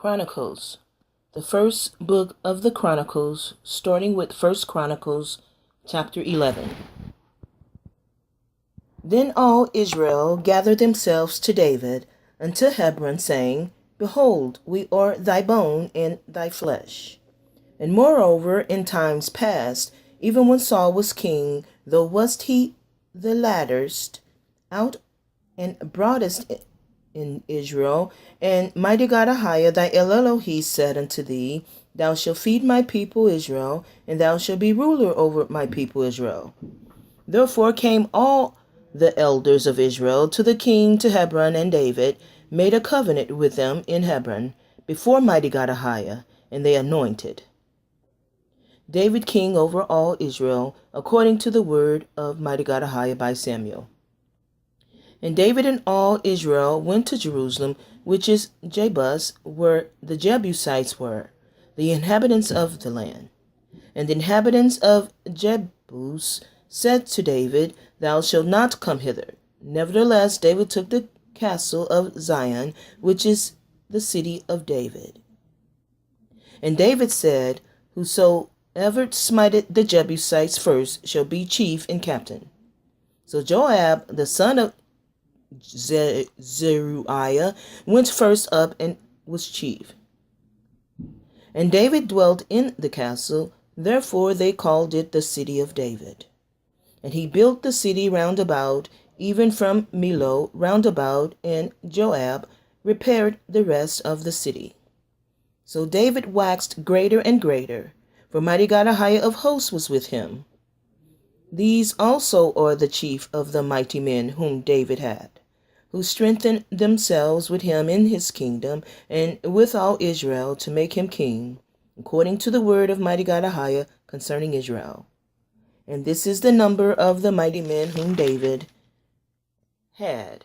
Chronicles, the first book of the Chronicles, starting with 1 Chronicles, chapter 11. Then all Israel gathered themselves to David unto Hebron, saying, Behold, we are thy bone and thy flesh. And moreover, in times past, even when Saul was king, though wast he the latterest out and broadest in Israel, and Mighty God AHAYAH thy Elohim said unto thee, Thou shalt feed my people Israel, and thou shalt be ruler over my people Israel. Therefore came all the elders of Israel to the king to Hebron, and David made a covenant with them in Hebron before Mighty God AHAYAH, and they anointed David king over all Israel, according to the word of Mighty God AHAYAH by Samuel. And David and all Israel went to Jerusalem, which is Jebus, where the Jebusites were, the inhabitants of the land. And the inhabitants of Jebus said to David, Thou shalt not come hither. Nevertheless, David took the castle of Zion, which is the city of David. And David said, Whosoever smiteth the Jebusites first shall be chief and captain. So Joab, the son of Zeruiah, went first up and was chief. And David dwelt in the castle, therefore they called it the city of David. And he built the city round about, even from Millo round about, and Joab repaired the rest of the city. So David waxed greater and greater, for Mighty God AHAYAH of hosts was with him. These also are the chief of the mighty men whom David had, who strengthened themselves with him in his kingdom, and with all Israel, to make him king, according to the word of Mighty God AHAYAH concerning Israel. And this is the number of the mighty men whom David had: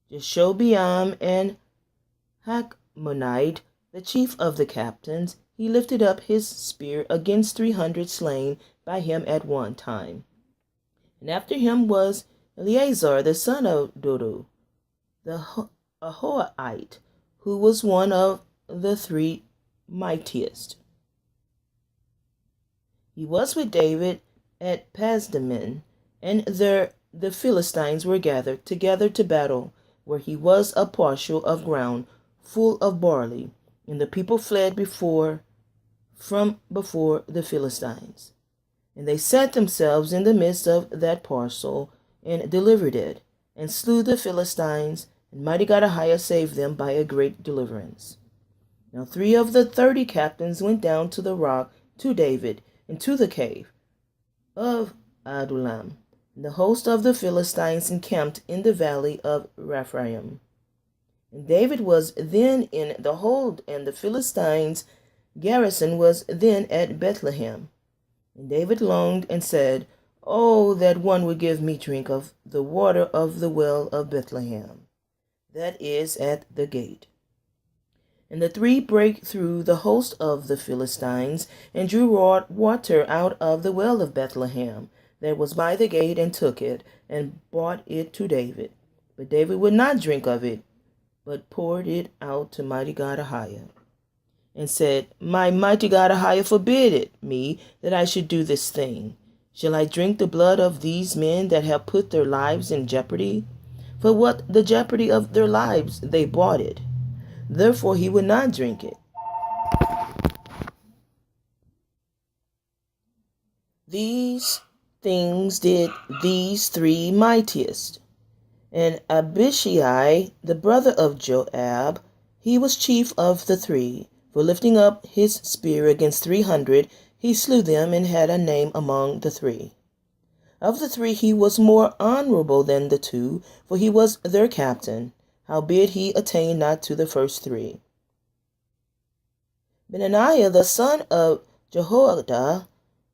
Jeshobeam and Hachmonite, the chief of the captains. He lifted up his spear against 300 slain by him at one time. And after him was Eleazar, the son of Dodo, the Ahoite, who was one of the three mightiest. He was with David at Pasdammim, and there the Philistines were gathered together to battle, where he was a parcel of ground full of barley, and the people fled from before the Philistines. And they set themselves in the midst of that parcel, and delivered it, and slew the Philistines, and Mighty God AHAYAH saved them by a great deliverance. Now 3 of the 30 captains went down to the rock to David, and to the cave of Adullam. And the host of the Philistines encamped in the valley of Rephaim. And David was then in the hold, and the Philistines' garrison was then at Bethlehem. And David longed and said, Oh, that one would give me drink of the water of the well of Bethlehem, that is at the gate. And the 3 brake through the host of the Philistines, and drew water out of the well of Bethlehem, that was by the gate, and took it, and brought it to David. But David would not drink of it, but poured it out to Mighty God AHAYAH, and said, My Mighty God AHAYAH forbid it me that I should do this thing. Shall I drink the blood of these men that have put their lives in jeopardy? For what the jeopardy of their lives they bought it. Therefore he would not drink it. These things did these 3 mightiest. And Abishai, the brother of Joab, he was chief of the 3, for lifting up his spear against 300, he slew them, and had a name among the 3. Of the 3 he was more honorable than the 2, for he was their captain, howbeit he attained not to the first 3. Benaiah, the son of Jehoiada,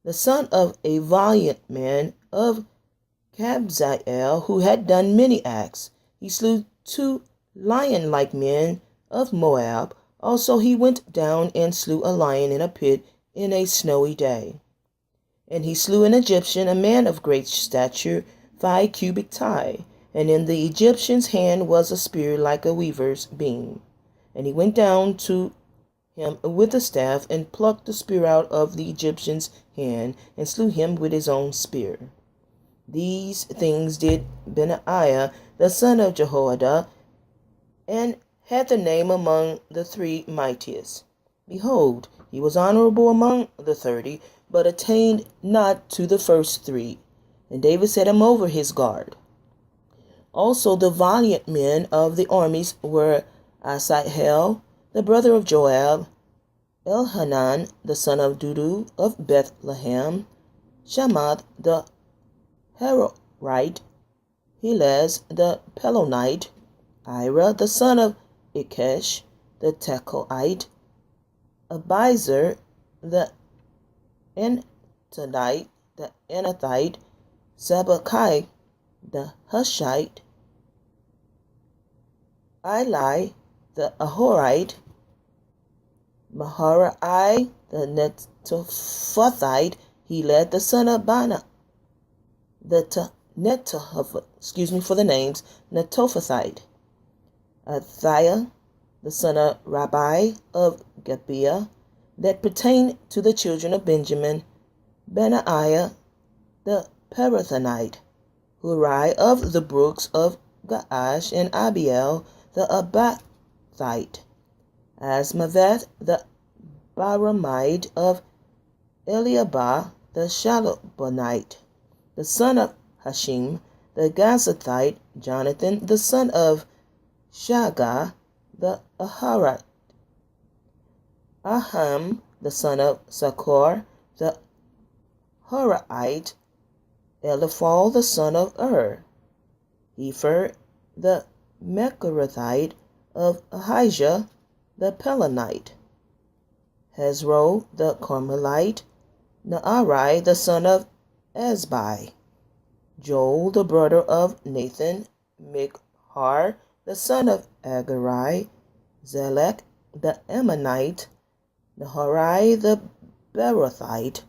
the son of a valiant man of Kabzeel, who had done many acts, he slew 2 lion-like men of Moab. Also he went down and slew a lion in a pit in a snowy day. And he slew an Egyptian, a man of great stature, 5 cubit tie, and in the Egyptian's hand was a spear like a weaver's beam. And he went down to him with a staff, and plucked the spear out of the Egyptian's hand, and slew him with his own spear. These things did Benaiah the son of Jehoiada, and had the name among the 3 mightiest. Behold, he was honorable among the 30, but attained not to the first 3. And David set him over his guard. Also the valiant men of the armies were Asahel, the brother of Joab, Elhanan, the son of Dudu of Bethlehem, Shammah the Harorite, Helez the Pelonite, Ira the son of Ikesh the Tekoite, Abiezer the Anathite, Sabbakai the Hushite, Eli the Ahorite, Maharai the Netophathite, Heled the son of Bana, the Netophathite, Athiah the son of Rabbi of Gibeah, that pertained to the children of Benjamin, Benaiah the Pirathonite, Hurai of the brooks of Gaash, and Abiel the Abathite, Asmaveth the Baramite of Eliabah the Shalabonite, the son of Hashim the Gazathite, Jonathan the son of Shagah the Aharite, Aham the son of Sakor the Horite, Eliphal the son of Hefer the Mecharathite of Ahijah the Pelonite, Hezro the Carmelite, Naarai the son of Azbai, Joel the brother of Nathan, Michar the son of Agarai, Zelek the Ammonite, Naharai the Berothite,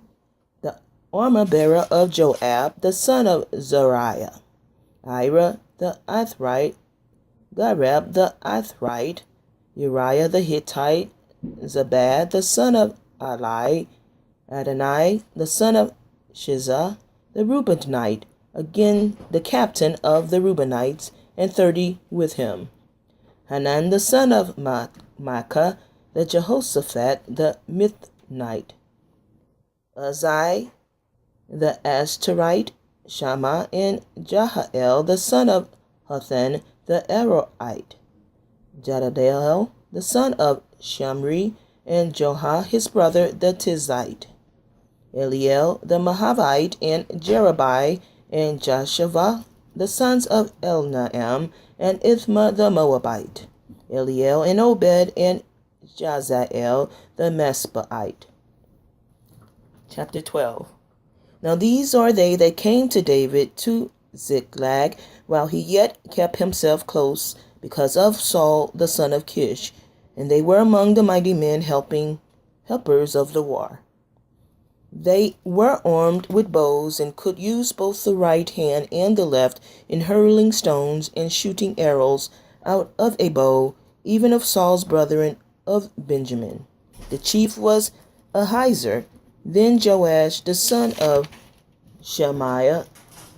the armor-bearer of Joab the son of Zariah, Ira the Ithrite, Gareb the Ithrite, Uriah the Hittite, Zabad the son of Ali, Adonai the son of Shizah the Reubenite, again the captain of the Reubenites, and 30 with him. Hanan the son of Micah the Jehoshaphat the Mithnite, Uzai the Ashtarite, Shammah, and Jahael the son of Hathan the Aroite, Jadadiel the son of Shamri, and Johah his brother the Tizite, Eliel the Mahavite, and Jerubai, and Joshua the sons of Elnaam, and Ithma the Moabite, Eliel and Obed, and Jazael the Mesbaite. Chapter 12. Now these are they that came to David to Ziklag, while he yet kept himself close, because of Saul the son of Kish, and they were among the mighty men helpers of the war. They were armed with bows, and could use both the right hand and the left in hurling stones and shooting arrows out of a bow, even of Saul's brethren of Benjamin. The chief was Ahiezer, then Joash the son of Shemaiah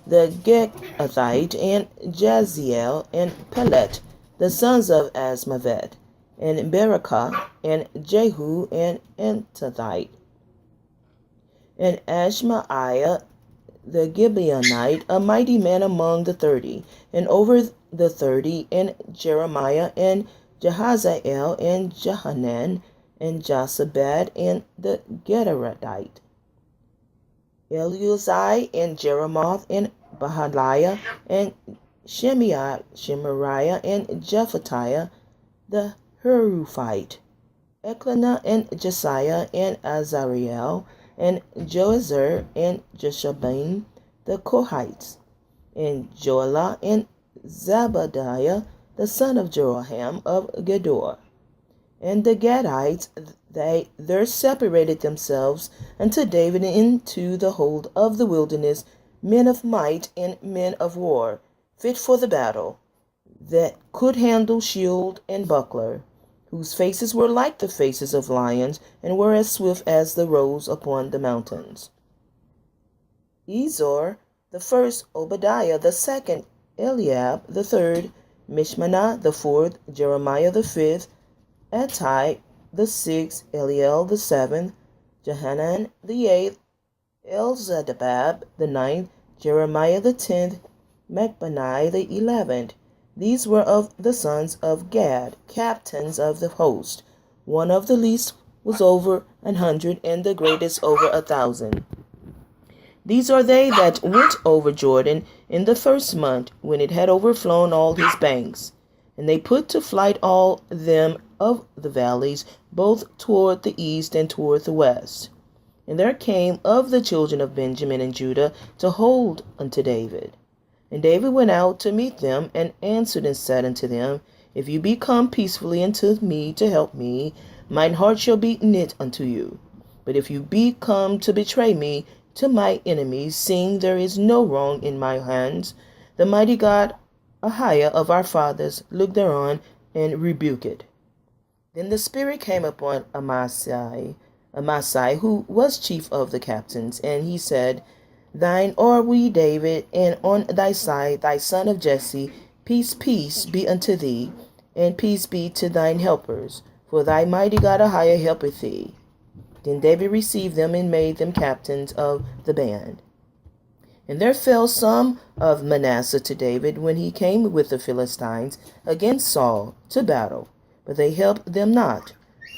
the Gehathite, and Jaziel, and Pelet the sons of Asmavet, and Berakah, and Jehu, and Antathite, and Ashmaiah the Gibeonite, a mighty man among the 30, and over the 30, and Jeremiah, and Jahaziel, and Johanan, and Josabad, and the Gederite, Eleuzai, and Jeremoth, and Bahaliah, and Shemariah, and Jephatiah the Heruphite, Elkanah, and Jesiah, and Azariel, and Joezer, and Jeshabim the Kohites, and Joelah, and Zabadiah the son of Jeroham of Gedor. And the Gadites, they there separated themselves unto David into the hold of the wilderness, men of might and men of war, fit for the battle, that could handle shield and buckler. whose faces were like the faces of lions, and were as swift as the roes upon the mountains. Ezor the first, Obadiah the second, Eliab the third, Mishmanah the fourth, Jeremiah the fifth, Attai the sixth, Eliel the seventh, Johanan the eighth, Elzadabab the ninth, Jeremiah the 10th, Machbanai the 11th. These were of the sons of Gad, captains of the host. One of the least was over 100, and the greatest over 1,000. These are they that went over Jordan in the first month, when it had overflown all his banks. And they put to flight all them of the valleys, both toward the east and toward the west. And there came of the children of Benjamin and Judah to hold unto David. And David went out to meet them, and answered and said unto them, If you be come peacefully unto me to help me, mine heart shall be knit unto you. But if you be come to betray me to my enemies, seeing there is no wrong in my hands, the mighty God AHAYAH of our fathers look thereon and rebuke it. Then the Spirit came upon Amasai, who was chief of the captains, and he said, Thine are we, David, and on thy side thy son of Jesse. Peace, peace be unto thee, and peace be to thine helpers, for thy mighty God AHAYAH helpeth thee. Then David received them and made them captains of the band. And there fell some of Manasseh to David when he came with the Philistines against Saul to battle, but they helped them not.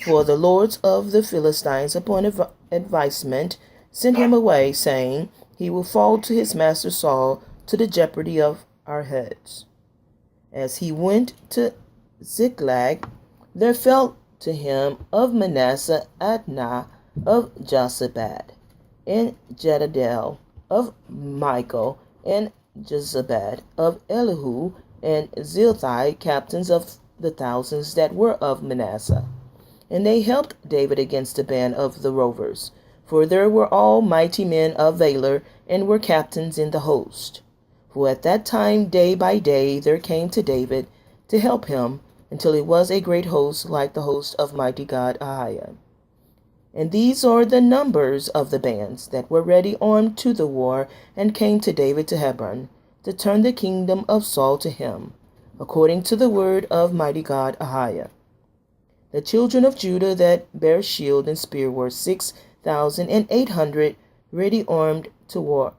For the lords of the Philistines upon advisement sent him away, saying, He will fall to his master Saul to the jeopardy of our heads. As he went to Ziklag, there fell to him of Manasseh Adnah of Josabad, and Jedediah of Michael, and Jezabad of Elihu, and Zilthai, captains of the thousands that were of Manasseh. And they helped David against the band of the rovers, for there were all mighty men of valor, and were captains in the host. For at that time day by day there came to David to help him, until it was a great host, like the host of mighty God AHAYAH. And these are the numbers of the bands that were ready armed to the war, and came to David to Hebron, to turn the kingdom of Saul to him, according to the word of mighty God AHAYAH. The children of Judah that bare shield and spear were 6,800, ready armed to war.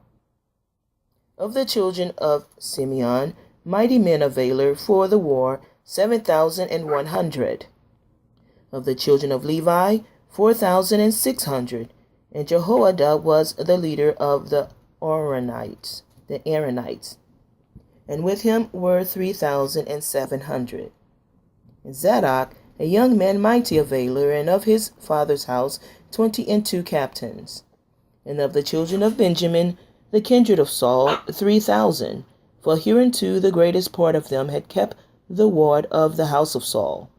Of the children of Simeon, mighty men of valor for the war, 7,100. Of the children of Levi, 4,600. And Jehoiada was the leader of the Aaronites. And with him were 3,700. And Zadok, a young man mighty of valor, and of his father's house 22 captains. And of the children of Benjamin, the kindred of Saul, 3,000. For hereunto the greatest part of them had kept the ward of the house of Saul.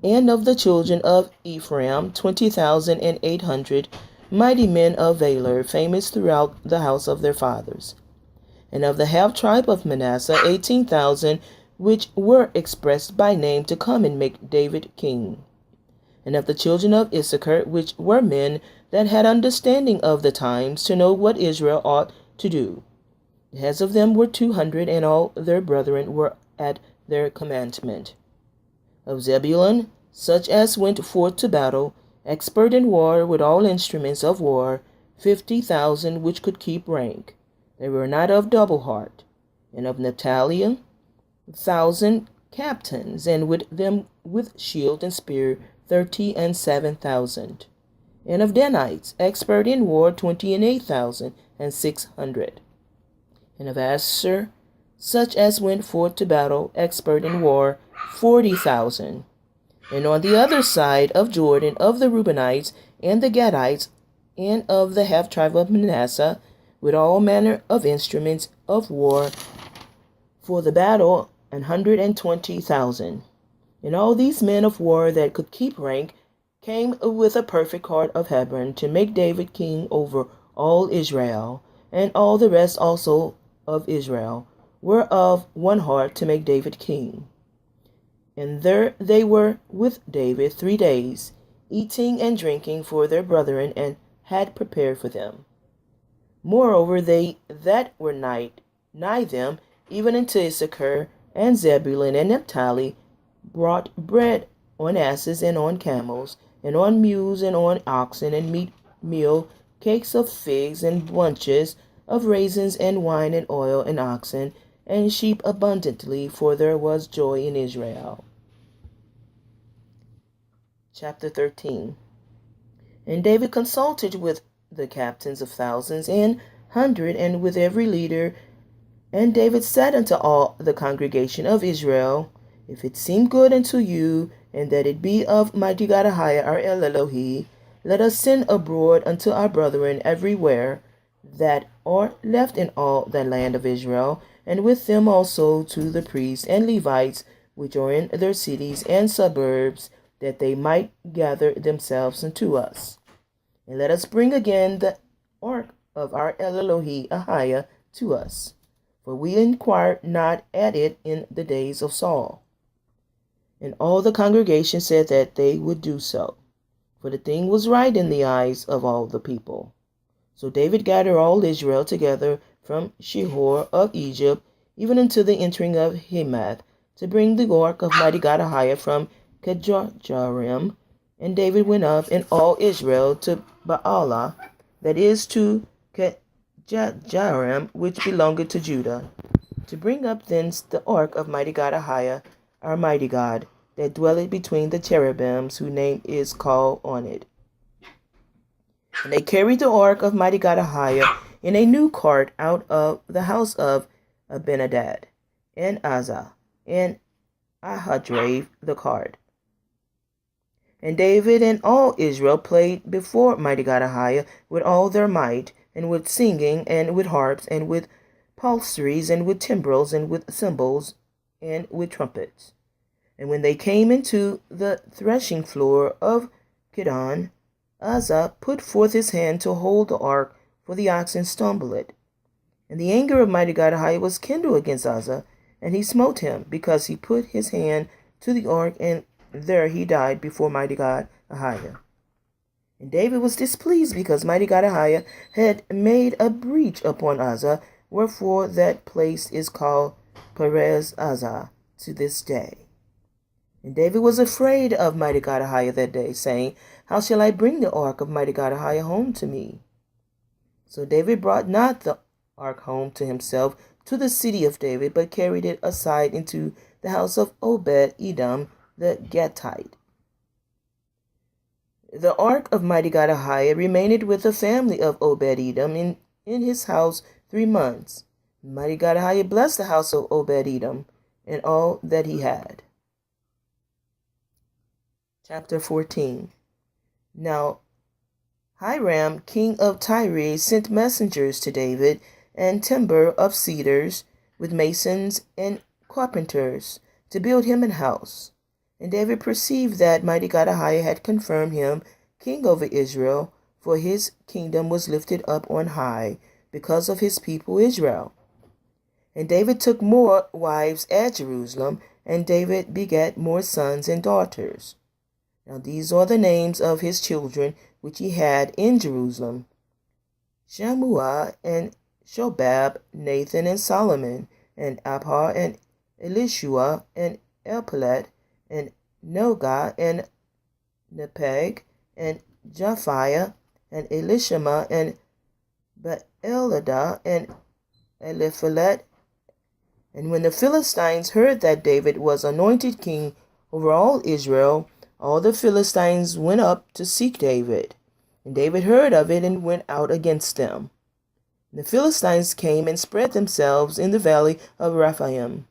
And of the children of Ephraim, 20,800, mighty men of valor, famous throughout the house of their fathers. And of the half tribe of Manasseh, 18,000, which were expressed by name to come and make David king. And of the children of Issachar, which were men that had understanding of the times, to know what Israel ought to do. The heads of them were 200, and all their brethren were at their commandment. Of Zebulun, such as went forth to battle, expert in war with all instruments of war, 50,000 which could keep rank. They were not of double heart. And of Naphtali, 1,000 captains, and with them with shield and spear 37,000. And of Danites, expert in war, 28,600. And of Asher, such as went forth to battle, expert in war, 40,000. And on the other side of Jordan, of the Reubenites and the Gadites, and of the half tribe of Manasseh, with all manner of instruments of war for the battle, 120,000. And all these men of war that could keep rank came with a perfect heart of Hebron to make David king over all Israel, and all the rest also of Israel were of one heart to make David king. And there they were with David 3 days, eating and drinking for their brethren, and had prepared for them. Moreover, they that were nigh them, even unto Issachar and Zebulun and Naphtali, brought bread on asses and on camels, and on mules and on oxen, and meal, cakes of figs, and bunches of raisins, and wine, and oil, and oxen, and sheep abundantly, for there was joy in Israel. Chapter 13. And David consulted with the captains of thousands and 100, and with every leader. And David said unto all the congregation of Israel, If it seem good unto you, and that it be of Mighty God AHAYAH our Elohim, let us send abroad unto our brethren everywhere that are left in all the land of Israel, and with them also to the priests and Levites which are in their cities and suburbs, that they might gather themselves unto us. And let us bring again the ark of our Elohim AHAYAH to us, for we inquired not at it in the days of Saul. And all the congregation said that they would do so, for the thing was right in the eyes of all the people. So David gathered all Israel together from Shihor of Egypt, even unto the entering of Hamath, to bring the ark of Mighty God AHAYAH from Kirjathjearim. And David went up, and all Israel, to Baalah, that is to Kirjathjearim, which belongeth to Judah, to bring up thence the ark of Mighty God AHAYAH, our mighty God, that dwelleth between the cherubims, whose name is called on it. And they carried the ark of Mighty God AHAYAH in a new cart out of the house of Abinadab, and Uzzah, and Ahijah drave the cart. And David and all Israel played before Mighty God AHAYAH with all their might, and with singing, and with harps, and with psalteries, and with timbrels, and with cymbals, and with trumpets. And when they came into the threshing floor of Kidon, Uzzah put forth his hand to hold the ark, for the oxen stumbled. And the anger of Mighty God AHAYAH was kindled against Uzzah, and he smote him, because he put his hand to the ark, and there he died before Mighty God AHAYAH. And David was displeased, because Mighty God AHAYAH had made a breach upon Uzzah, wherefore that place is called Perez Uzzah to this day. And David was afraid of Mighty God AHAYAH that day, saying, How shall I bring the ark of Mighty God AHAYAH home to me? So David brought not the ark home to himself to the city of David, but carried it aside into the house of Obed-Edom the Gittite. The ark of Mighty God AHAYAH remained with the family of Obed-Edom in his house 3 months. Mighty God AHAYAH blessed the house of Obed-Edom and all that he had. Chapter 14. Now Hiram, king of Tyre, sent messengers to David, and timber of cedars, with masons and carpenters, to build him an house. And David perceived that Mighty God AHAYAH had confirmed him king over Israel, for his kingdom was lifted up on high, because of his people Israel. And David took more wives at Jerusalem, and David begat more sons and daughters. Now these are the names of his children which he had in Jerusalem: Shammua, and Shobab, Nathan, and Solomon, and Abha, and Elishua, and Elpelet, and Nogah, and Nepeg, and Japhiah, and Elishama, and Beeladah, and Eliphalet. And when the Philistines heard that David was anointed king over all Israel, all the Philistines went up to seek David. And David heard of it, and went out against them. And the Philistines came and spread themselves in the valley of Rephaim.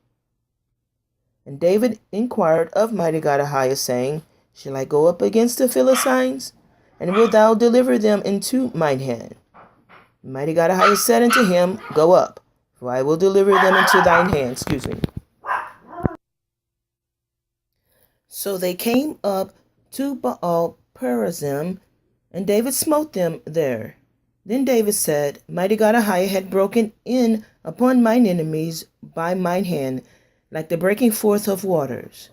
And David inquired of Mighty God AHAYAH, saying, Shall I go up against the Philistines? And wilt thou deliver them into mine hand? And Mighty God AHAYAH said unto him, Go up, for I will deliver them into thine hand. So they came up to Baal Perazim, and David smote them there. Then David said, Mighty God AHAYAH had broken in upon mine enemies by mine hand, like the breaking forth of waters.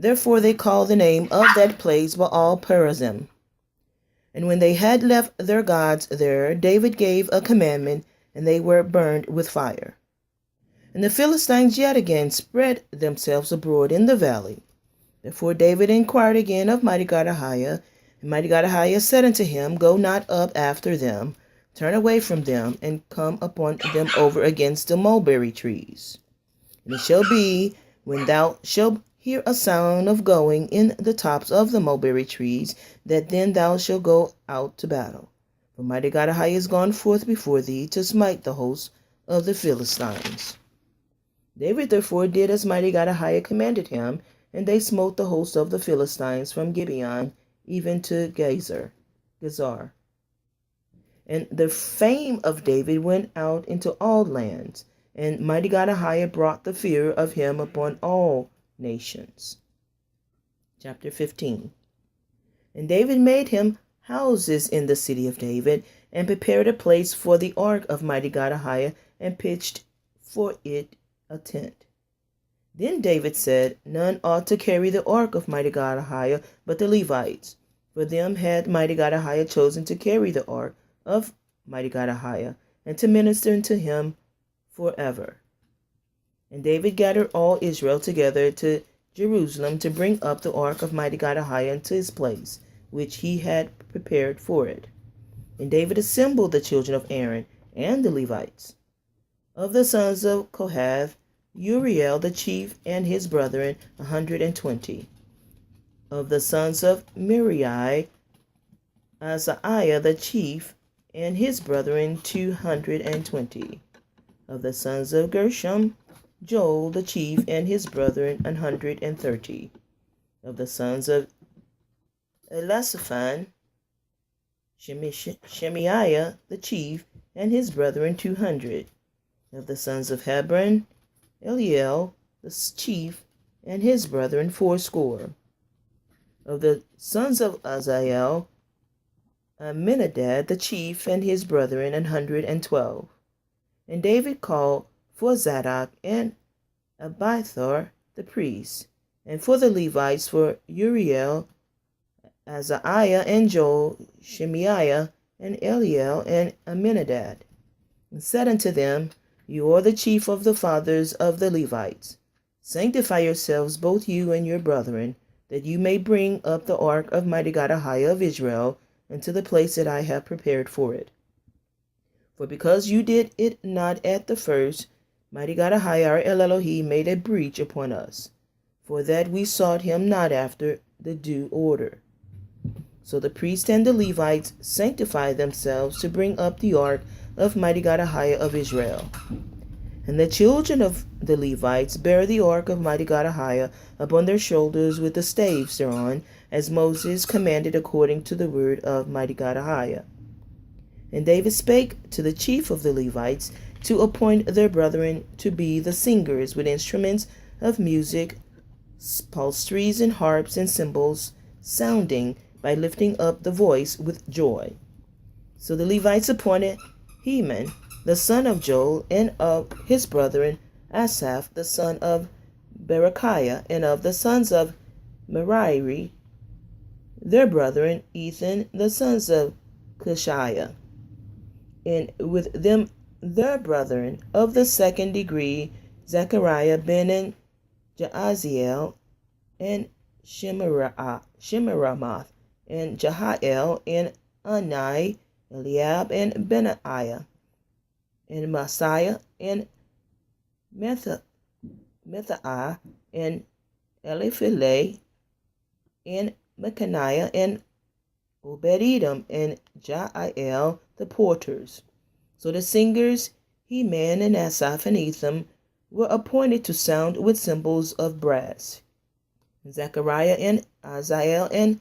Therefore they called the name of that place Baal Perazim. And when they had left their gods there, David gave a commandment, and they were burned with fire. And the Philistines yet again spread themselves abroad in the valley. Therefore David inquired again of Mighty God AHAYAH, and Mighty God AHAYAH said unto him, Go not up after them, turn away from them, and come upon them over against the mulberry trees. And it shall be, when thou shalt hear a sound of going in the tops of the mulberry trees, that then thou shalt go out to battle. For Mighty God AHAYAH is gone forth before thee to smite the host of the Philistines. David therefore did as Mighty God AHAYAH commanded him, and they smote the host of the Philistines from Gibeon even to Gezer. And the fame of David went out into all lands, and Mighty God AHAYAH brought the fear of him upon all nations. Chapter 15. And David made him houses in the city of David, and prepared a place for the ark of Mighty God AHAYAH, and pitched for it a tent. Then David said, None ought to carry the ark of Mighty God AHAYAH but the Levites. For them had Mighty God AHAYAH chosen to carry the ark of Mighty God AHAYAH, and to minister unto him forever. And David gathered all Israel together to Jerusalem to bring up the ark of Mighty God AHAYAH into his place, which he had prepared for it. And David assembled the children of Aaron and the Levites. Of the sons of Kohath, Uriel the chief and his brethren 120. Of the sons of Merari, Azariah the chief and his brethren 220. Of the sons of Gershom, Joel the chief and his brethren 130. Of the sons of Elisaphan, Shemaiah the chief and his brethren 200. Of the sons of Hebron, Eliel the chief and his brethren 80. Of the sons of Azael, Aminadab the chief and his brethren 112. And David called for Zadok and Abiathar the priests, and for the Levites for Uriel, Azariah and Joel, Shemaiah and Eliel and Aminadab, and said unto them, You are the chief of the fathers of the Levites. Sanctify yourselves, both you and your brethren, that you may bring up the ark of Mighty God AHAYAH of Israel into the place that I have prepared for it. For because you did it not at the first, Mighty God AHAYAH our El Elohim made a breach upon us, for that we sought him not after the due order. So the priests and the Levites sanctified themselves to bring up the ark of Mighty God AHAYAH of Israel. And the children of the Levites bare the ark of Mighty God AHAYAH upon their shoulders with the staves thereon, as Moses commanded according to the word of Mighty God AHAYAH. And David spake to the chief of the Levites to appoint their brethren to be the singers with instruments of music, psalteries and harps and cymbals, sounding by lifting up the voice with joy. So the Levites appointed Heman, the son of Joel, and of his brethren Asaph, the son of Berechiah, and of the sons of Merari, their brethren Ethan, the sons of Cushiah, and with them their brethren of the second degree, Zechariah, Ben, Jaaziel, and Shemiramoth, and Jehiel, and Ani, Eliab, and Benaiah, and Messiah, and Methaiah, and Eliphile, and Mechaniah, and Obed-Edom, and Jael, the porters. So the singers, Heman and Asaph and Ethan, were appointed to sound with cymbals of brass. Zechariah and Aziel and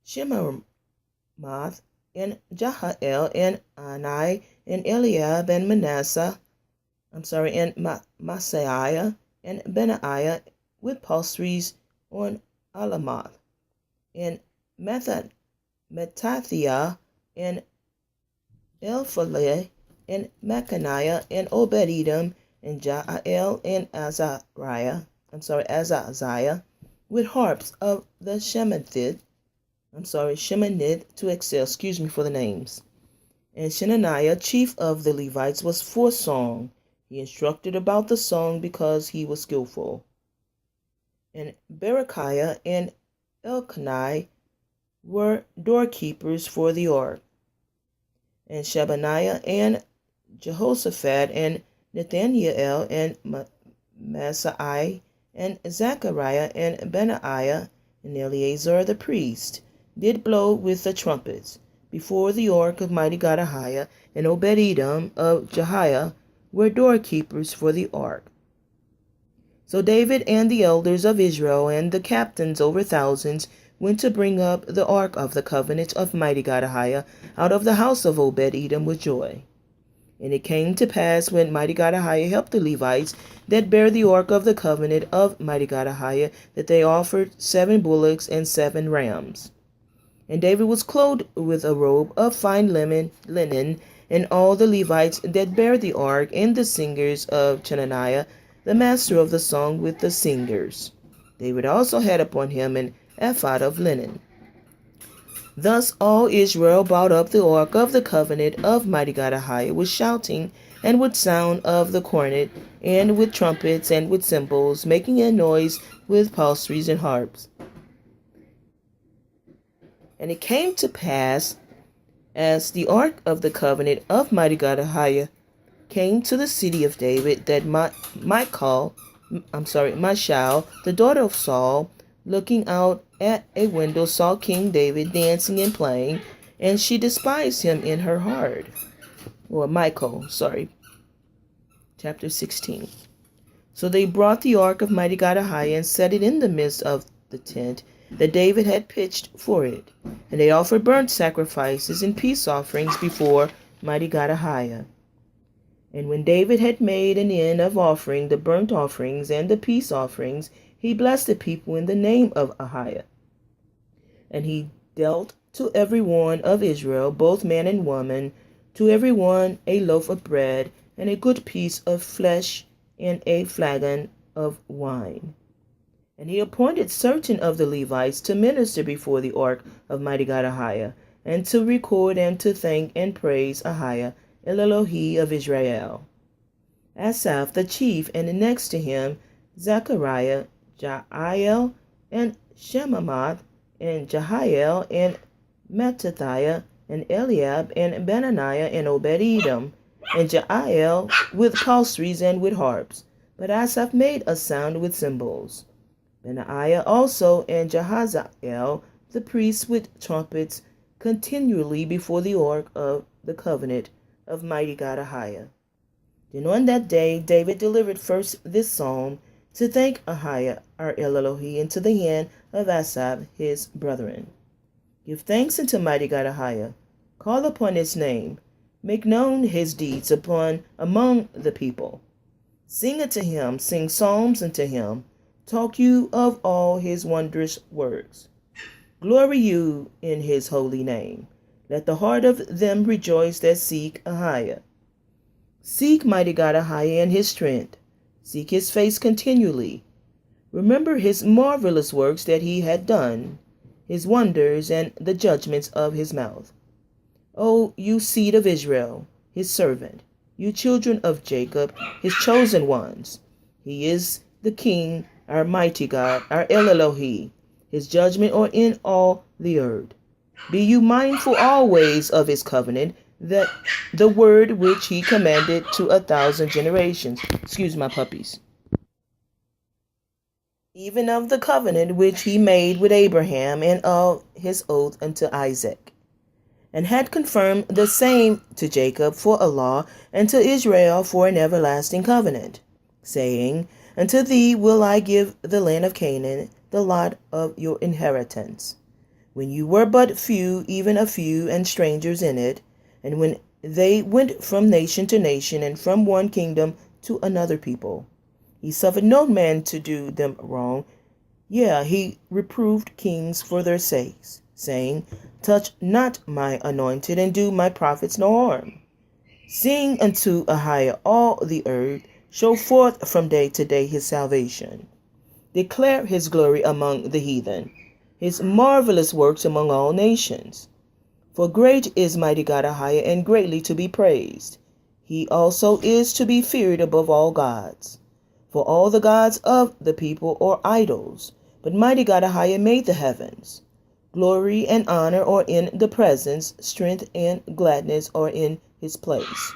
Shemiramoth and Jehiel and Ani and Eliab and Messiah and Benaiah with psalteries on Alamoth, and Mattathiah and Elphale and Mechaniah and Obed-Edom and Jael and Azaziah with harps of the Shemanith to excel. Excuse me for the names. And Shenaniah, chief of the Levites, was for song. He instructed about the song because he was skillful. And Berechiah and Elkanah were doorkeepers for the ark. And Shabaniah and Jehoshaphat and Nathaniel and Masai and Zechariah and Benaiah and Eleazar the priest did blow with the trumpets before the ark of Mighty God AHAYAH, and Obed-Edom of Jehiah were doorkeepers for the ark. So David and the elders of Israel and the captains over thousands went to bring up the ark of the covenant of Mighty God AHAYAH out of the house of Obed-Edom with joy. And it came to pass when Mighty God AHAYAH helped the Levites that bear the ark of the covenant of Mighty God AHAYAH, that they offered 7 bullocks and 7 rams. And David was clothed with a robe of fine linen, and all the Levites that bear the ark, and the singers of Chenaniah, the master of the song, with the singers. David also had upon him an ephod of linen. Thus all Israel brought up the ark of the covenant of Mighty God AHAYAH with shouting, and with sound of the cornet, and with trumpets, and with cymbals, making a noise with psalteries and harps. And it came to pass, as the ark of the covenant of Mighty God AHAYAH came to the city of David, that Michal, the daughter of Saul, looking out at a window, saw King David dancing and playing, and she despised him in her heart. Chapter 16. So they brought the ark of Mighty God AHAYAH and set it in the midst of the tent that David had pitched for it. And they offered burnt sacrifices and peace offerings before Mighty God AHAYAH. And when David had made an end of offering the burnt offerings and the peace offerings, he blessed the people in the name of AHAYAH. And he dealt to every one of Israel, both man and woman, to every one a loaf of bread, and a good piece of flesh, and a flagon of wine. And he appointed certain of the Levites to minister before the ark of Mighty God AHAYAH, and to record and to thank and praise AHAYAH, El Elohi of Israel. Asaph the chief, and next to him Zechariah, Jael, and Shemamath, and Jehiel, and Mattithiah, and Eliab, and Benaniah, and Obed-Edom, and Jael, with psalteries and with harps. But Asaph made a sound with cymbals. Benaiah also and Jahaziel, the priests, with trumpets, continually before the ark of the covenant of Mighty God AHAYAH. Then on that day David delivered first this psalm, to thank AHAYAH our El Elohi into the hand of Asaph his brethren. Give thanks unto Mighty God AHAYAH, call upon his name, make known his deeds among the people. Sing unto him, sing psalms unto him, talk you of all his wondrous works. Glory you in his holy name. Let the heart of them rejoice that seek AHAYAH. Seek Mighty God AHAYAH in his strength. Seek his face continually. Remember his marvelous works that he had done, his wonders, and the judgments of his mouth. O you seed of Israel, his servant, you children of Jacob, his chosen ones. He is the King, our mighty God, our El Elohi. His judgment are in all the earth. Be you mindful always of his covenant, that the word which he commanded to 1,000 generations. Excuse my puppies. Even of the covenant which he made with Abraham, and of his oath unto Isaac, and had confirmed the same to Jacob for a law, and to Israel for an everlasting covenant, saying, Unto thee will I give the land of Canaan, the lot of your inheritance, when you were but few, even a few, and strangers in it, and when they went from nation to nation, and from one kingdom to another people. He suffered no man to do them wrong. Yea, he reproved kings for their sakes, saying, Touch not my anointed, and do my prophets no harm. Sing unto AHAYAH all the earth, show forth from day to day his salvation. Declare his glory among the heathen, his marvelous works among all nations. For great is mighty God AHAYAH, and greatly to be praised. He also is to be feared above all gods. For all the gods of the people are idols, but mighty God AHAYAH made the heavens. Glory and honor are in the presence, strength and gladness are in his place.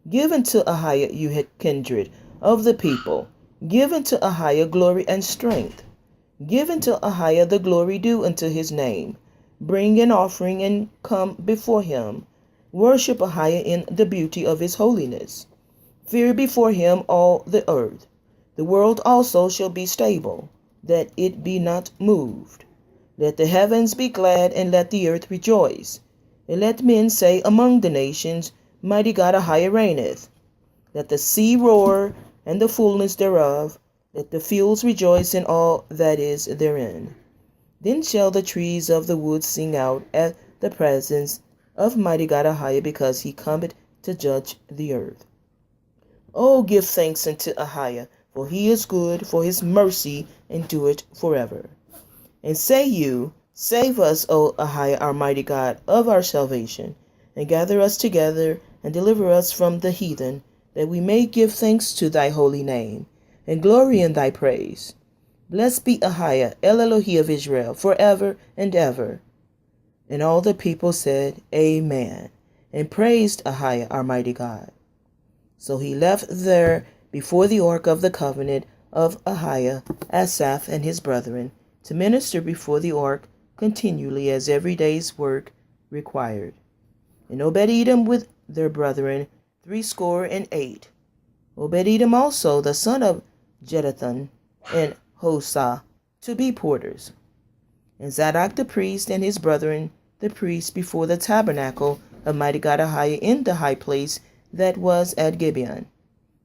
Give unto AHAYAH, you kindred of the people. Give unto AHAYAH glory and strength. Give unto AHAYAH the glory due unto his name. Bring an offering and come before him. Worship AHAYAH in the beauty of his holiness. Fear before him all the earth. The world also shall be stable, that it be not moved. Let the heavens be glad, and let the earth rejoice. And let men say among the nations, Mighty God AHAYAH reigneth. Let the sea roar, and the fullness thereof. Let the fields rejoice in all that is therein. Then shall the trees of the wood sing out at the presence of mighty God AHAYAH, because he cometh to judge the earth. Oh, give thanks unto AHAYAH, for he is good, for his mercy endureth forever. And say you, Save us, O AHAYAH, our mighty God, of our salvation, and gather us together, and deliver us from the heathen, that we may give thanks to thy holy name, and glory in thy praise. Blessed be AHAYAH, El Elohi of Israel, forever and ever. And all the people said, Amen, and praised AHAYAH, our mighty God. So he left there before the ark of the covenant of AHAYAH, Asaph and his brethren, to minister before the ark continually as every day's work required. And Obed-Edom with their brethren 68. Obed-Edom also the son of Jeduthun and Hosah to be porters. And Zadok the priest and his brethren the priests before the tabernacle of mighty God AHAYAH in the high place that was at Gibeon,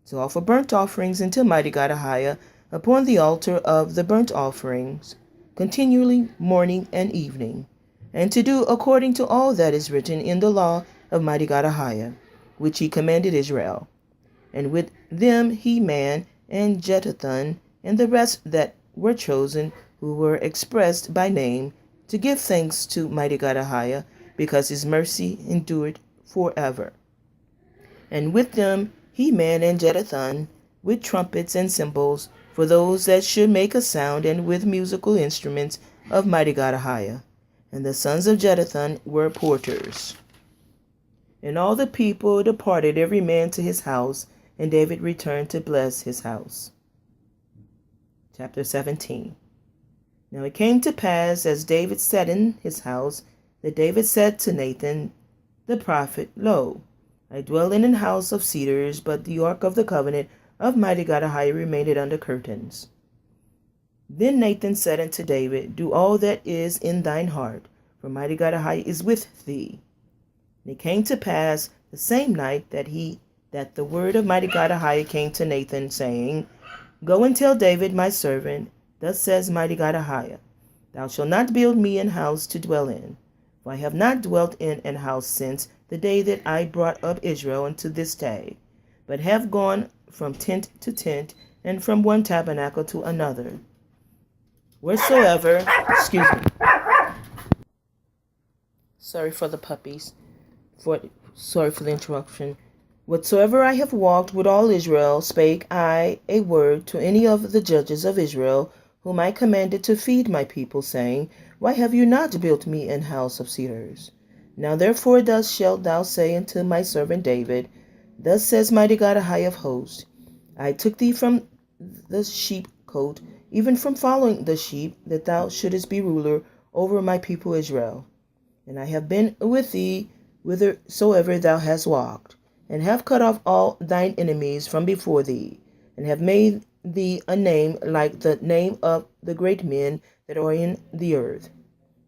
to offer burnt offerings unto mighty God AHAYAH upon the altar of the burnt offerings, continually morning and evening, and to do according to all that is written in the law of mighty God AHAYAH, which he commanded Israel. And with them Heman and Jeduthun and the rest that were chosen, who were expressed by name, to give thanks to mighty God AHAYAH, because his mercy endured forever. And with them Heman and Jeduthun, with trumpets and cymbals, for those that should make a sound, and with musical instruments of mighty God AHAYAH. And the sons of Jeduthun were porters. And all the people departed, every man to his house, and David returned to bless his house. Chapter 17. Now it came to pass, as David sat in his house, that David said to Nathan the prophet, Lo, I dwell in an house of cedars, but the ark of the covenant of mighty God AHAYAH remained under curtains. Then Nathan said unto David, Do all that is in thine heart, for mighty God AHAYAH is with thee. And it came to pass the same night that the word of mighty God AHAYAH came to Nathan, saying, Go and tell David my servant, Thus says mighty God AHAYAH, Thou shalt not build me an house to dwell in, for I have not dwelt in an house since the day that I brought up Israel unto this day, but have gone from tent to tent, and from one tabernacle to another. Wheresoever, sorry for the puppies, sorry for the interruption. Whatsoever I have walked with all Israel, spake I a word to any of the judges of Israel, whom I commanded to feed my people, saying, Why have you not built me an house of cedars? Now therefore thus shalt thou say unto my servant David, Thus says mighty God AHAYAH of hosts, I took thee from the sheepcote, even from following the sheep, that thou shouldest be ruler over my people Israel. And I have been with thee whithersoever thou hast walked, and have cut off all thine enemies from before thee, and have made thee a name like the name of the great men that are in the earth.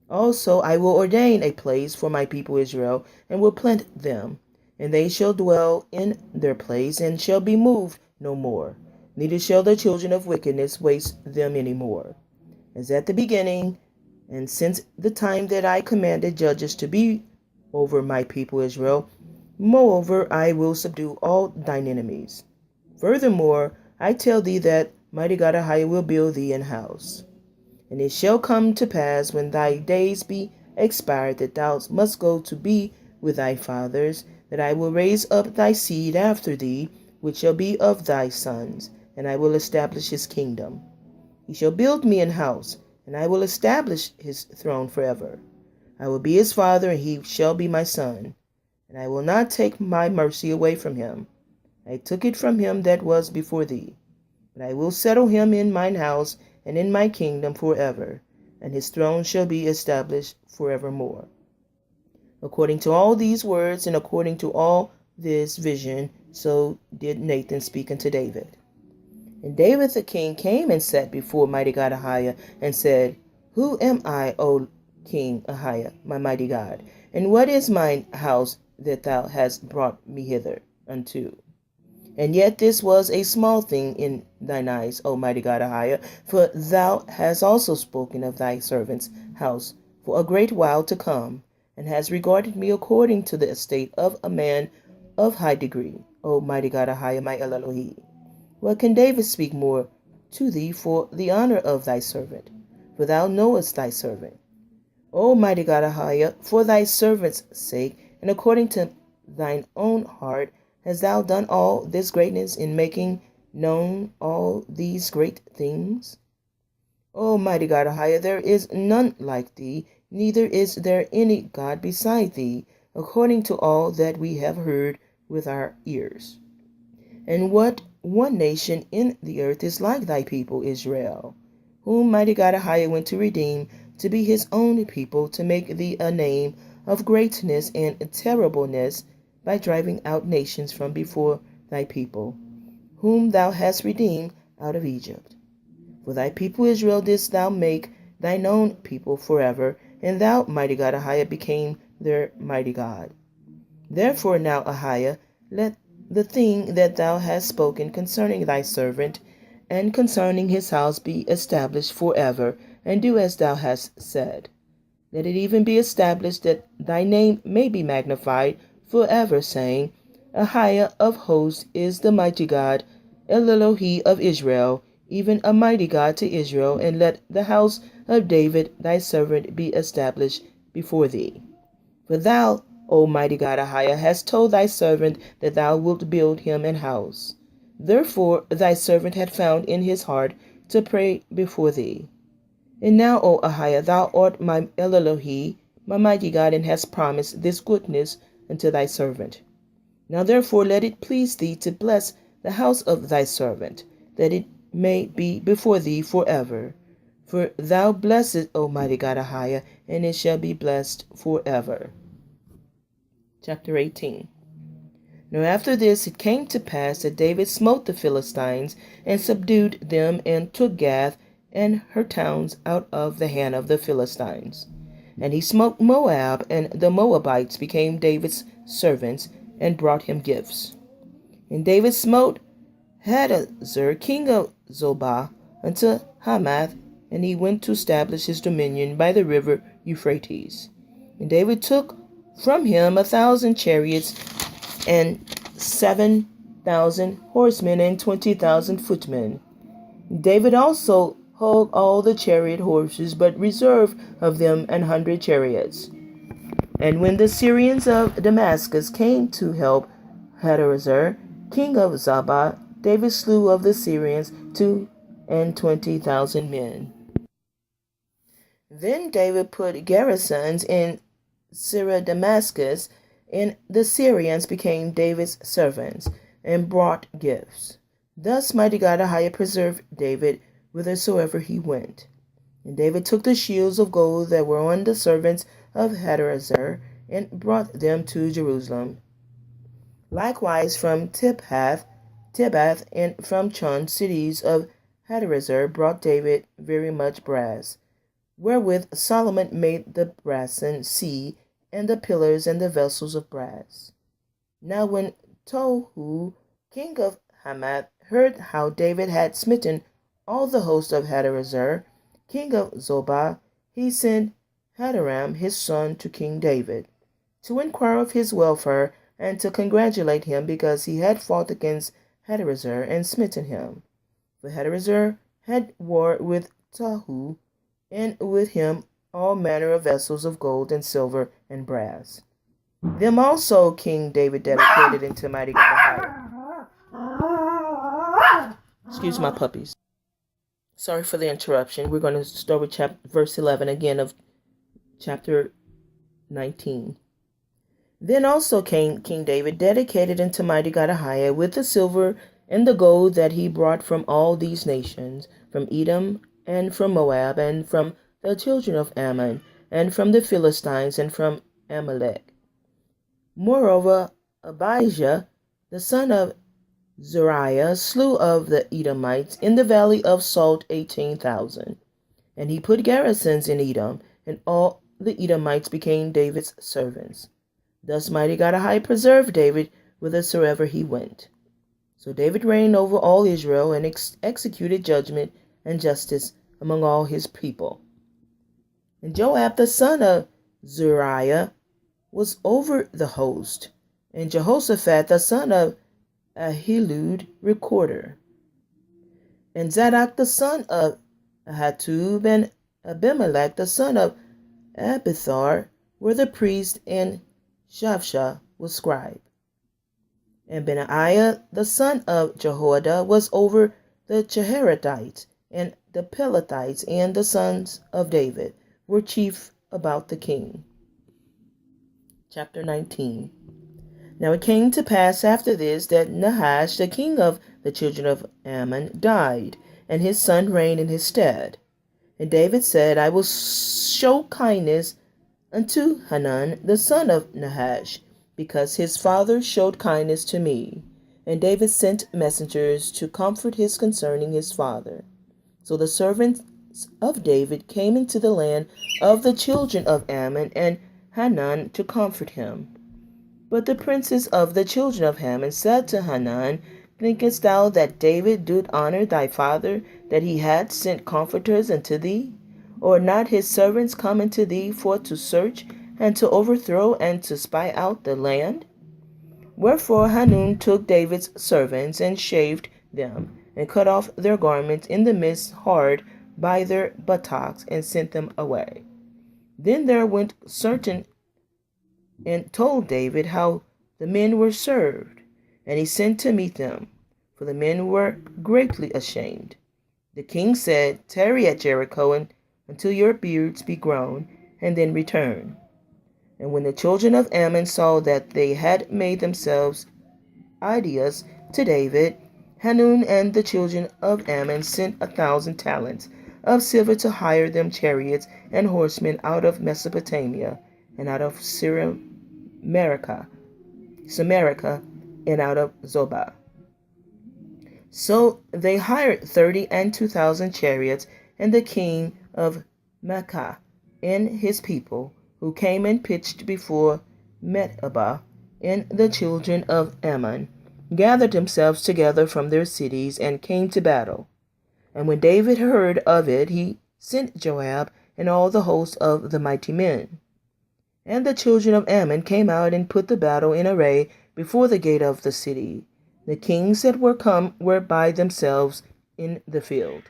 Also I will ordain a place for my people Israel, and will plant them, and they shall dwell in their place, and shall be moved no more. Neither shall the children of wickedness waste them any more, as at the beginning, and since the time that I commanded judges to be over my people Israel. Moreover, I will subdue all thine enemies. Furthermore, I tell thee that Mighty God AHAYAH will build thee an house. And it shall come to pass, when thy days be expired, that thou must go to be with thy fathers, that I will raise up thy seed after thee, which shall be of thy sons, and I will establish his kingdom. He shall build me an house, and I will establish his throne forever. I will be his father, and he shall be my son. And I will not take my mercy away from him. I took it from him that was before thee. But I will settle him in mine house and in my kingdom forever, and his throne shall be established forevermore. According to all these words, and according to all this vision, so did Nathan speak unto David. And David the king came and sat before Mighty God AHAYAH, and said, Who am I, O King AHAYAH, my mighty God? And what is mine house that thou hast brought me hither unto? And yet this was a small thing in thine eyes, O mighty God AHAYAH, for thou hast also spoken of thy servant's house for a great while to come, and hast regarded me according to the estate of a man of high degree, O mighty God AHAYAH, my Elohim. What can David speak more to thee for the honor of thy servant? For thou knowest thy servant. O mighty God AHAYAH, for thy servant's sake, and according to thine own heart, hast thou done all this greatness in making known all these great things? O mighty God AHAYAH, there is none like thee, neither is there any God beside thee, according to all that we have heard with our ears. And what one nation in the earth is like thy people Israel, whom mighty God AHAYAH went to redeem, to be his own people, to make thee a name of greatness and terribleness, by driving out nations from before thy people, whom thou hast redeemed out of Egypt. For thy people Israel didst thou make thine own people forever, and thou, mighty God AHAYAH, became their mighty God. Therefore now, AHAYAH, let the thing that thou hast spoken concerning thy servant, and concerning his house, be established forever, and do as thou hast said. Let it even be established, that thy name may be magnified forever, saying, AHAYAH of hosts is the mighty God, Elohim of Israel, even a mighty God to Israel, and let the house of David thy servant be established before thee. For thou, O mighty God AHAYAH, hast told thy servant that thou wilt build him an house. Therefore thy servant had found in his heart to pray before thee. And now, O AHAYAH, thou art my Elohim, my mighty God, and hast promised this goodness unto thy servant. Now therefore let it please thee to bless the house of thy servant, that it may be before thee forever. For thou blessest, O mighty God AHAYAH, and it shall be blessed forever. Chapter 18. Now after this it came to pass that David smote the Philistines, and subdued them, and took Gath and her towns out of the hand of the Philistines. And he smote Moab, and the Moabites became David's servants, and brought him gifts. And David smote Hadazer, king of Zobah, unto Hamath, and he went to establish his dominion by the river Euphrates. And David took from him 1,000 chariots, and 7,000 horsemen, and 20,000 footmen. David also hold all the chariot horses, but reserved of them 100 chariots. And when the Syrians of Damascus came to help Hadarezer, king of Zobah, David slew of the Syrians 22,000 men. Then David put garrisons in Syria Damascus, and the Syrians became David's servants, and brought gifts. Thus mighty God AHAYAH preserved David whithersoever he went. And David took the shields of gold that were on the servants of Hadarezer, and brought them to Jerusalem. Likewise from Tibhath, and from Chun, cities of Hadarezer, brought David very much brass, wherewith Solomon made the brasen sea, and the pillars, and the vessels of brass. Now when Tohu, king of Hamath, heard how David had smitten all the host of Hadarezer, king of Zobah, he sent Hadaram his son to King David, to inquire of his welfare, and to congratulate him, because he had fought against Hadarezer and smitten him. For Hadarezer had war with Tahu, and with him all manner of vessels of gold and silver and brass. Them also King David dedicated into Mighty God AHAYAH. Excuse my puppies. Sorry for the interruption. We're going to start with verse 11 again of chapter 19. Then also King David dedicated unto Mighty God AHAYAH with the silver and the gold that he brought from all these nations, from Edom, and from Moab, and from the children of Ammon, and from the Philistines, and from Amalek. Moreover, Abijah, the son of Zeruiah, slew of the Edomites in the valley of Salt 18,000. And he put garrisons in Edom, and all the Edomites became David's servants. Thus Mighty God AHAYAH preserved David whithersoever he went. So David reigned over all Israel, and executed judgment and justice among all his people. And Joab the son of Zeruiah was over the host, and Jehoshaphat the son of Ahilud recorder. And Zadok the son of Ahatub and Abimelech the son of Abithar were the priest, and Shavsha was scribe. And Benaiah the son of Jehoiada was over the Cherethites, and the Pelethites, and the sons of David were chief about the king. Chapter 19. Now it came to pass after this that Nahash, the king of the children of Ammon, died, and his son reigned in his stead. And David said, I will show kindness unto Hanun, the son of Nahash, because his father showed kindness to me. And David sent messengers to comfort his concerning his father. So the servants of David came into the land of the children of Ammon, and Hanun to comfort him. But the princes of the children of Ammon said to Hanun, Thinkest thou that David did honor thy father, that he had sent comforters unto thee? Or not his servants come unto thee for to search, and to overthrow, and to spy out the land? Wherefore Hanun took David's servants, and shaved them, and cut off their garments in the midst hard by their buttocks, and sent them away. Then there went certain and told David how the men were served, and he sent to meet them, for the men were greatly ashamed. The king said, Tarry at Jericho until your beards be grown, and then return. And when the children of Ammon saw that they had made themselves ideas to David, Hanun and the children of Ammon sent 1,000 talents of silver to hire them chariots and horsemen out of Mesopotamia, and out of Samarica, and out of Zobah. So they hired 32,000 chariots, and the king of Maacah and his people, who came and pitched before Medeba, and the children of Ammon gathered themselves together from their cities, and came to battle. And when David heard of it, he sent Joab and all the host of the mighty men. And the children of Ammon came out and put the battle in array before the gate of the city. The kings that were come were by themselves in the field.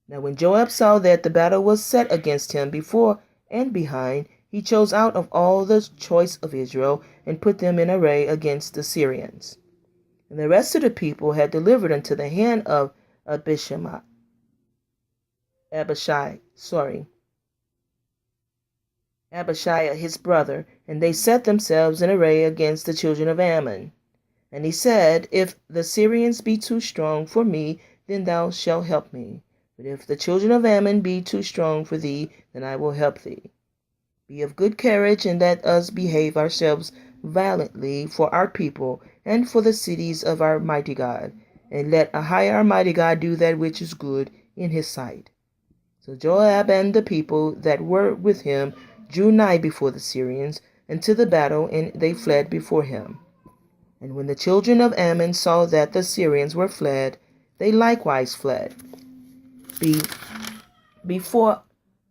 Now when Joab saw that the battle was set against him before and behind, he chose out of all the choice of Israel, and put them in array against the Syrians. And the rest of the people had delivered unto the hand of Abishai his brother, and they set themselves in array against the children of Ammon. And he said, If the Syrians be too strong for me, then thou shalt help me. But if the children of Ammon be too strong for thee, then I will help thee. Be of good courage, and let us behave ourselves valiantly for our people, and for the cities of our mighty God. And let AHAYAH our mighty God do that which is good in his sight. So Joab and the people that were with him drew nigh before the Syrians unto the battle, and they fled before him. And when the children of Ammon saw that the Syrians were fled, they likewise fled before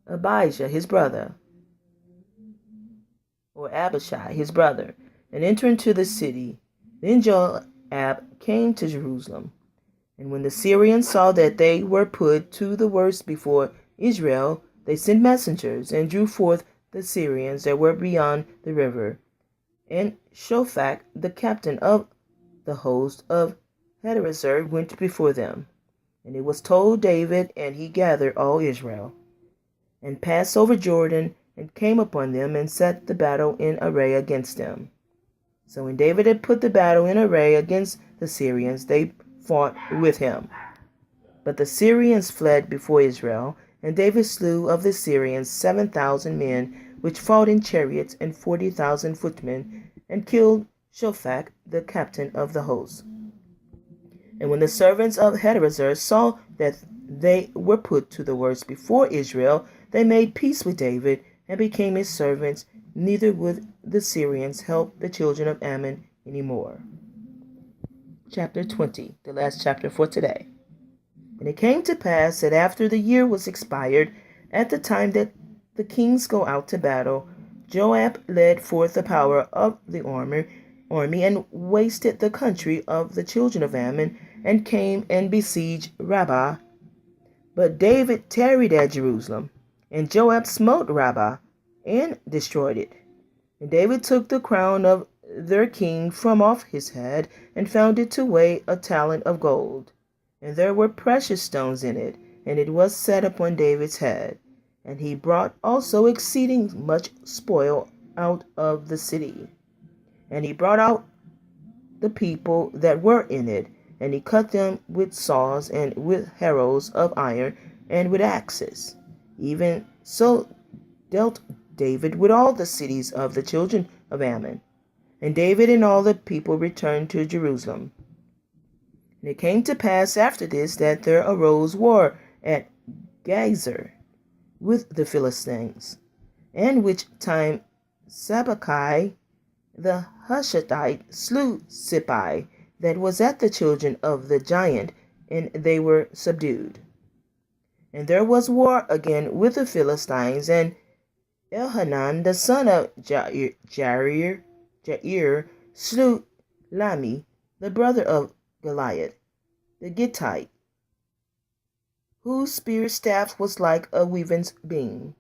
Abishai his brother, and entered into the city. Then Joab came to Jerusalem. And when the Syrians saw that they were put to the worst before Israel, they sent messengers and drew forth the Syrians that were beyond the river. And Shophak, the captain of the host of Hadarezer, went before them. And it was told David, and he gathered all Israel, and passed over Jordan, and came upon them, and set the battle in array against them. So when David had put the battle in array against the Syrians, they fought with him. But the Syrians fled before Israel, and David slew of the Syrians 7,000 men, which fought in chariots, and 40,000 footmen, and killed Shophak, the captain of the host. And when the servants of Hadarezer saw that they were put to the worst before Israel, they made peace with David, and became his servants, neither would the Syrians help the children of Ammon any more. Chapter 20, the last chapter for today. And it came to pass that after the year was expired, at the time that the kings go out to battle, Joab led forth the power of the army and wasted the country of the children of Ammon, and came and besieged Rabbah. But David tarried at Jerusalem, and Joab smote Rabbah and destroyed it. And David took the crown of their king from off his head, and found it to weigh a talent of gold. And there were precious stones in it, and it was set upon David's head. And he brought also exceeding much spoil out of the city. And he brought out the people that were in it, and he cut them with saws, and with harrows of iron, and with axes. Even so dealt David with all the cities of the children of Ammon. And David and all the people returned to Jerusalem. And it came to pass after this that there arose war at Gazer with the Philistines, and which time Sabbakai the Hushathite slew Sippai, that was at the children of the giant, and they were subdued. And there was war again with the Philistines, and Elhanan the son of Jair slew Lami, the brother of Goliath, the Gittite, whose spear staff was like a weaver's beam.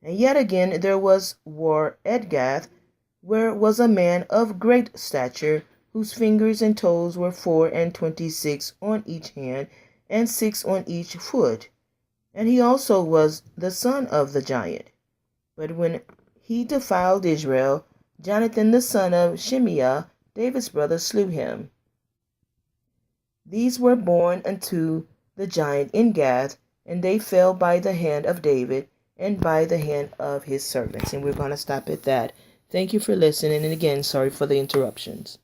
And yet again there was war at Gath, where was a man of great stature, whose fingers and toes were 26 on each hand, and 6 on each foot. And he also was the son of the giant. But when he defiled Israel, Jonathan the son of Shimeah, David's brother, slew him. These were born unto the giant in Gath, and they fell by the hand of David and by the hand of his servants. And we're going to stop at that. Thank you for listening, and again, sorry for the interruptions.